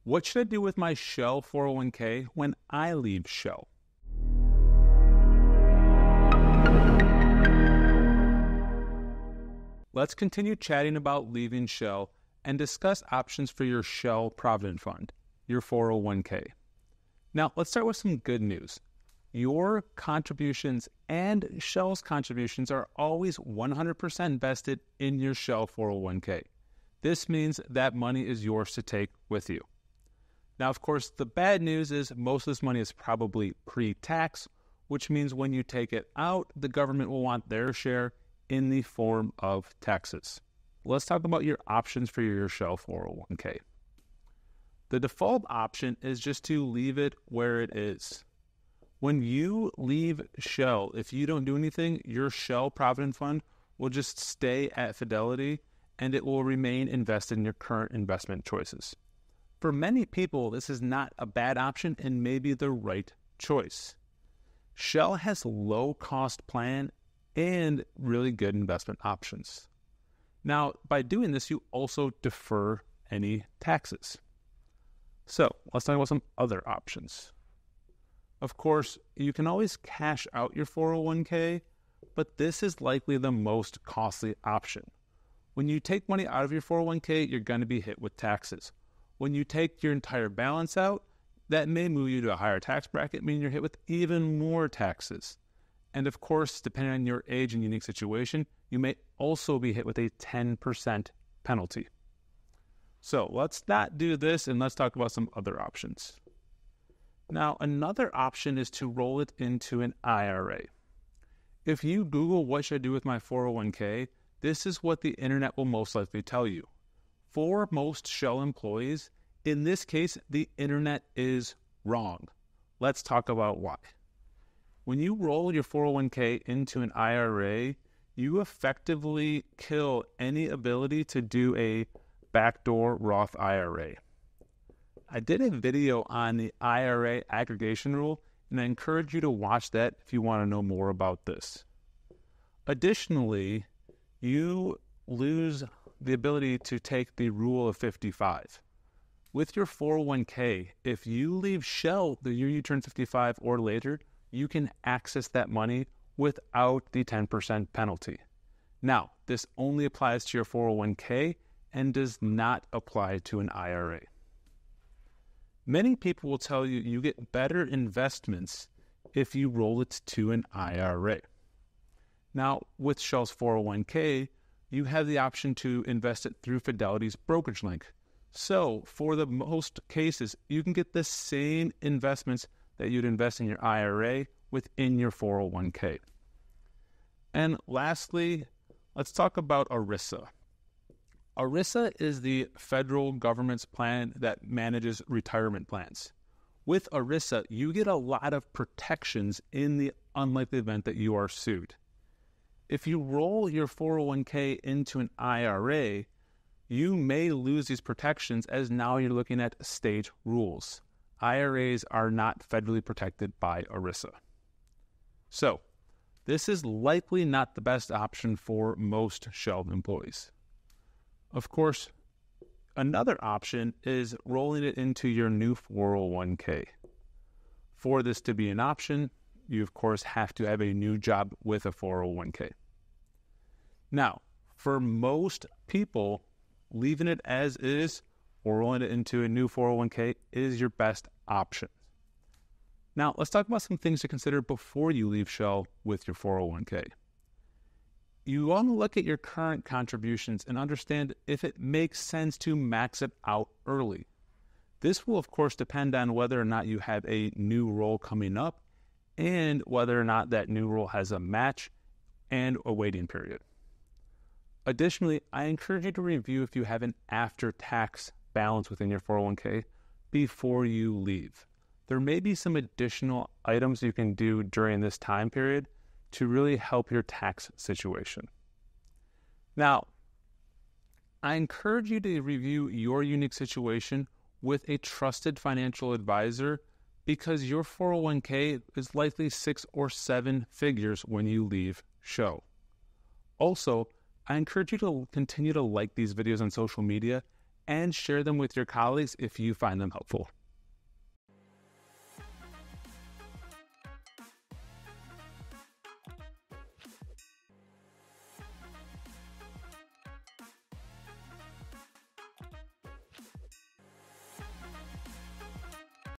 What should I do with my Shell 401k when I leave Shell? Let's continue chatting about leaving Shell and discuss options for your Shell Provident Fund, your 401k. Now, let's start with some good news. Your contributions and Shell's contributions are always 100% vested in your Shell 401k. This means that money is yours to take with you. Now, of course, the bad news is most of this money is probably pre-tax, which means when you take it out, the government will want their share in the form of taxes. Let's talk about your options for your Shell 401k. The default option is just to leave it where it is. When you leave Shell, if you don't do anything, your Shell Provident Fund will just stay at Fidelity and it will remain invested in your current investment choices. For many people, this is not a bad option and maybe the right choice. Shell has a low-cost plan and really good investment options. Now, by doing this, you also defer any taxes. So, let's talk about some other options. Of course, you can always cash out your 401k, but this is likely the most costly option. When you take money out of your 401k, you're going to be hit with taxes. When you take your entire balance out, that may move you to a higher tax bracket, meaning you're hit with even more taxes. And of course, depending on your age and unique situation, you may also be hit with a 10% penalty. So let's not do this and let's talk about some other options. Now, another option is to roll it into an IRA. If you Google what should I do with my 401k, this is what the internet will most likely tell you. For most Shell employees, in this case, the internet is wrong. Let's talk about why. When you roll your 401k into an IRA, you effectively kill any ability to do a backdoor Roth IRA. I did a video on the IRA aggregation rule, and I encourage you to watch that if you want to know more about this. Additionally, you lose the ability to take the rule of 55. With your 401k, if you leave Shell the year you turn 55 or later, you can access that money without the 10% penalty. Now, this only applies to your 401k and does not apply to an IRA. Many people will tell you you get better investments if you roll it to an IRA. Now, with Shell's 401k, you have the option to invest it through Fidelity's BrokerageLink. So, for the most cases, you can get the same investments that you'd invest in your IRA within your 401k. And lastly, let's talk about ERISA. ERISA is the federal government's plan that manages retirement plans. With ERISA, you get a lot of protections in the unlikely event that you are sued. If you roll your 401k into an IRA, you may lose these protections as now you're looking at state rules. IRAs are not federally protected by ERISA. So, this is likely not the best option for most Shell employees. Of course, another option is rolling it into your new 401k. For this to be an option, you of course have to have a new job with a 401k. Now, for most people, leaving it as is or rolling it into a new 401k is your best option. Now, let's talk about some things to consider before you leave Shell with your 401k. You want to look at your current contributions and understand if it makes sense to max it out early. This will, of course, depend on whether or not you have a new role coming up and whether or not that new role has a match and a waiting period. Additionally, I encourage you to review if you have an after-tax balance within your 401k before you leave. There may be some additional items you can do during this time period to really help your tax situation. Now, I encourage you to review your unique situation with a trusted financial advisor because your 401k is likely 6 or 7 figures when you leave Shell. Also, I encourage you to continue to like these videos on social media and share them with your colleagues if you find them helpful.